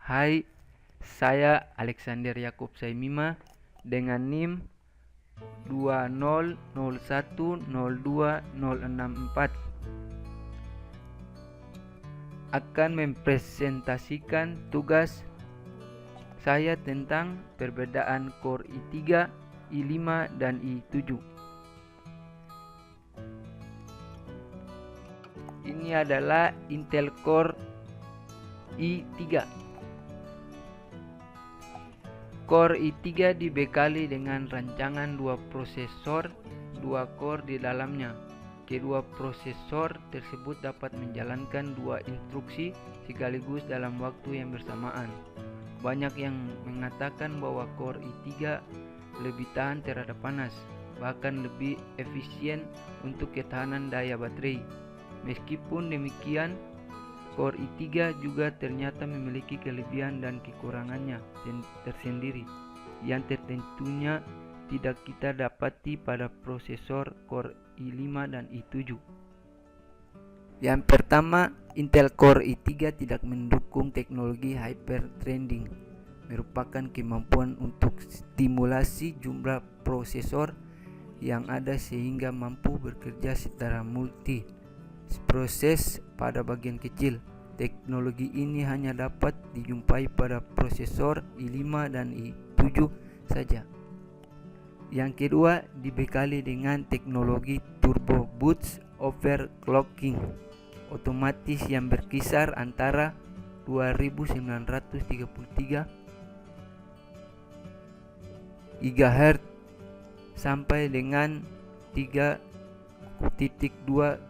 Hai, saya Alexander Yakub Saimima dengan NIM 2001020064 akan mempresentasikan tugas saya tentang perbedaan Core i3, i5, dan i7. Ini adalah Intel Core i3. Core i3 dibekali dengan rancangan 2 prosesor, 2 core di dalamnya. Kedua prosesor tersebut dapat menjalankan 2 instruksi sekaligus dalam waktu yang bersamaan. Banyak yang mengatakan bahwa Core i3 lebih tahan terhadap panas, bahkan lebih efisien untuk ketahanan daya baterai. Meskipun demikian, Core i3 juga ternyata memiliki kelebihan dan kekurangannya tersendiri yang tentunya tidak kita dapati pada prosesor Core i5 dan i7. Yang pertama, Intel Core i3 tidak mendukung teknologi hyperthreading, merupakan kemampuan untuk stimulasi jumlah prosesor yang ada sehingga mampu bekerja secara multi proses pada bagian kecil. Teknologi ini hanya dapat dijumpai pada prosesor i5 dan i7 saja. Yang kedua, dibekali dengan teknologi turbo boost overclocking otomatis yang berkisar antara 2933 GHz sampai dengan 3.2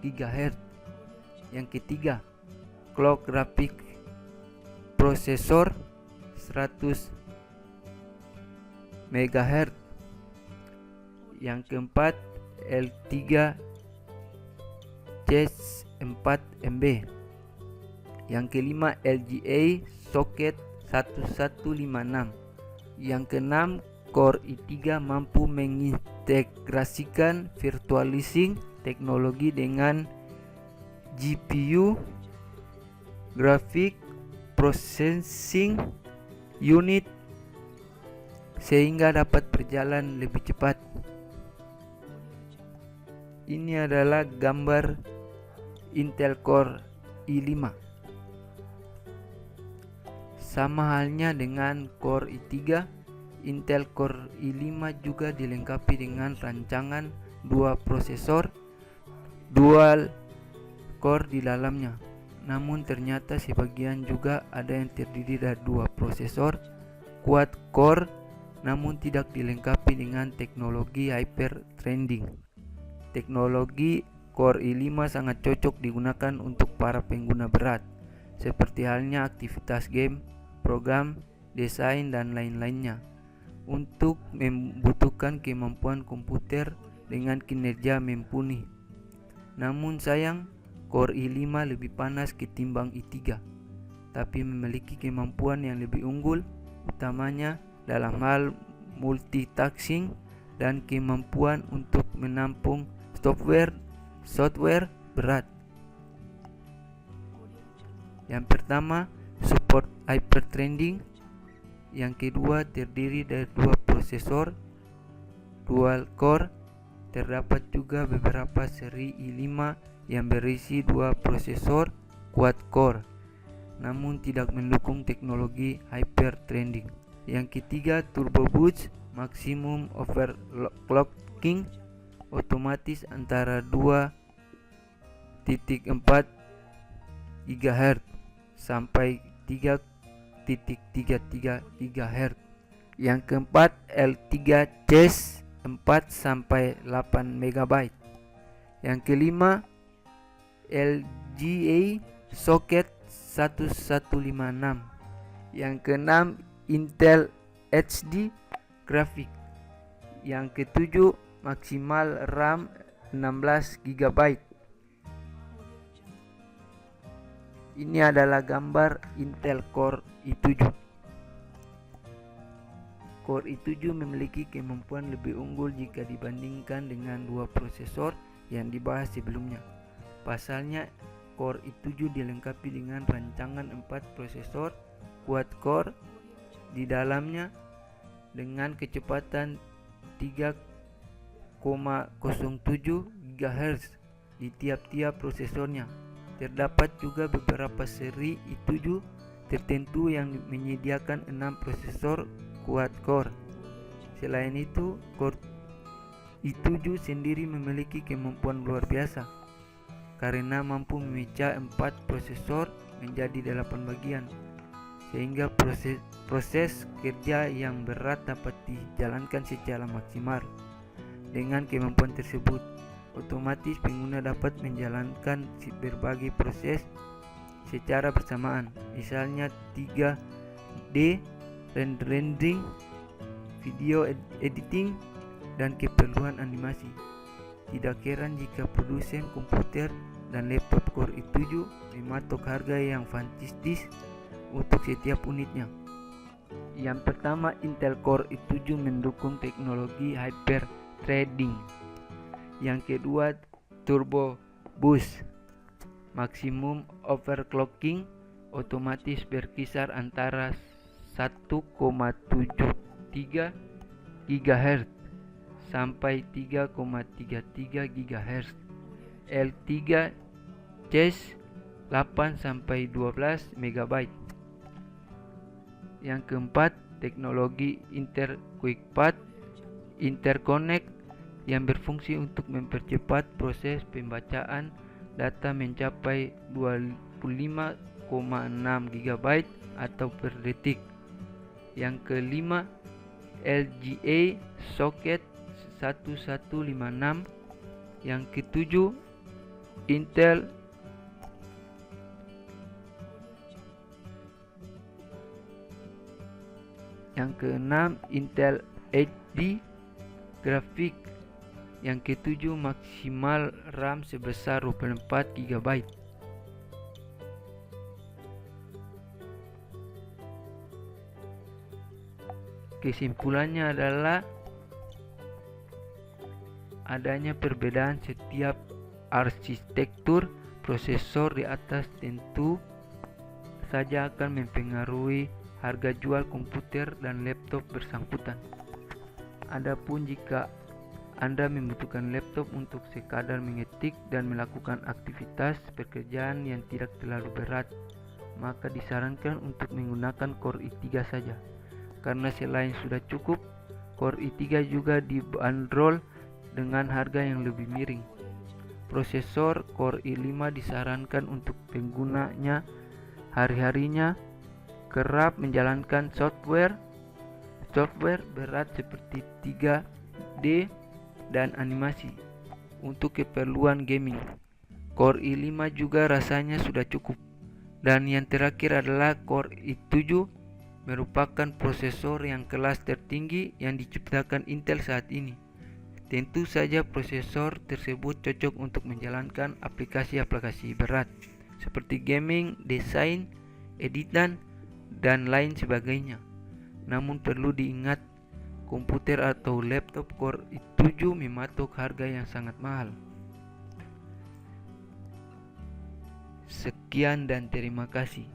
GHz. Yang ketiga, clock graphic prosesor 100 MHz. Yang keempat, L3 Chess 4MB. Yang kelima, LGA socket 1156. Yang keenam, Core i3 mampu mengintegrasikan virtualizing teknologi dengan GPU Graphic Processing Unit sehingga dapat berjalan lebih cepat. Ini adalah gambar Intel Core i5. Sama halnya dengan Core i3, Intel Core i5 juga dilengkapi dengan rancangan 2 prosesor dual core di dalamnya. Namun ternyata sebagian juga ada yang terdiri dari 2 prosesor quad core namun tidak dilengkapi dengan teknologi hyperthreading. Teknologi Core i5 sangat cocok digunakan untuk para pengguna berat, seperti halnya aktivitas game, program, desain, dan lain-lainnya. Untuk membutuhkan kemampuan komputer dengan kinerja mumpuni. Namun sayang, Core i5 lebih panas ketimbang i3, tapi memiliki kemampuan yang lebih unggul, utamanya dalam hal multitasking dan kemampuan untuk menampung software berat. Yang pertama, support hyperthreading. Yang kedua, terdiri dari 2 prosesor dual core. Terdapat juga beberapa seri i5 yang berisi 2 prosesor quad core, namun tidak mendukung teknologi hyperthreading. Yang ketiga, turbo boost maximum overclocking otomatis antara 2.4 GHz sampai 3.33 GHz. Yang keempat, L3 Chess 4 sampai 8 MB. Yang kelima, LGA socket 1156. Yang keenam, Intel HD graphic. Yang ketujuh, maksimal RAM 16 GB. Ini adalah gambar Intel Core i7. Core i7 memiliki kemampuan lebih unggul jika dibandingkan dengan 2 prosesor yang dibahas sebelumnya. Pasalnya, Core i7 dilengkapi dengan rancangan 4 prosesor quad-core di dalamnya dengan kecepatan 3,07 GHz di tiap-tiap prosesornya. Terdapat juga beberapa seri i7 tertentu yang menyediakan 6 prosesor quad-core. Selain itu, core i7 sendiri memiliki kemampuan luar biasa karena mampu memecah 4 prosesor menjadi 8 bagian, sehingga proses kerja yang berat dapat dijalankan secara maksimal. Dengan kemampuan tersebut, otomatis pengguna dapat menjalankan berbagai proses secara bersamaan, misalnya 3D rendering, video editing, dan keperluan animasi. Tidak heran jika produsen komputer dan laptop Core i7 mematok harga yang fantastis untuk setiap unitnya. Yang pertama, Intel Core i7 mendukung teknologi hyper threading. Yang kedua, Turbo Boost. Maksimum overclocking otomatis berkisar antara 1,73 GHz sampai 3,33 GHz. L3 cache 8 sampai 12 MB. Yang keempat, teknologi Quickpath Interconnect yang berfungsi untuk mempercepat proses pembacaan data mencapai 25,6 GB atau per detik. Yang kelima, LGA Socket 1156. Yang ketujuh, Intel Yang keenam, Intel HD Graphic. Yang ketujuh, maksimal RAM sebesar 24 GB. Kesimpulannya adalah adanya perbedaan setiap arsitektur prosesor di atas tentu saja akan mempengaruhi harga jual komputer dan laptop bersangkutan. Adapun jika Anda membutuhkan laptop untuk sekadar mengetik dan melakukan aktivitas pekerjaan yang tidak terlalu berat, maka disarankan untuk menggunakan Core i3 saja. Karena selain sudah cukup, Core i3 juga dibanderol dengan harga yang lebih miring. Prosesor Core i5 disarankan untuk penggunanya hari-harinya kerap menjalankan software berat seperti 3D dan animasi. Untuk keperluan gaming, Core i5 juga rasanya sudah cukup. Dan yang terakhir adalah Core i7 merupakan prosesor yang kelas tertinggi yang diciptakan Intel saat ini. Tentu saja prosesor tersebut cocok untuk menjalankan aplikasi-aplikasi berat seperti gaming, desain, editan, dan lain sebagainya. Namun perlu diingat, komputer atau laptop Core i7 mematok harga yang sangat mahal. Sekian dan terima kasih.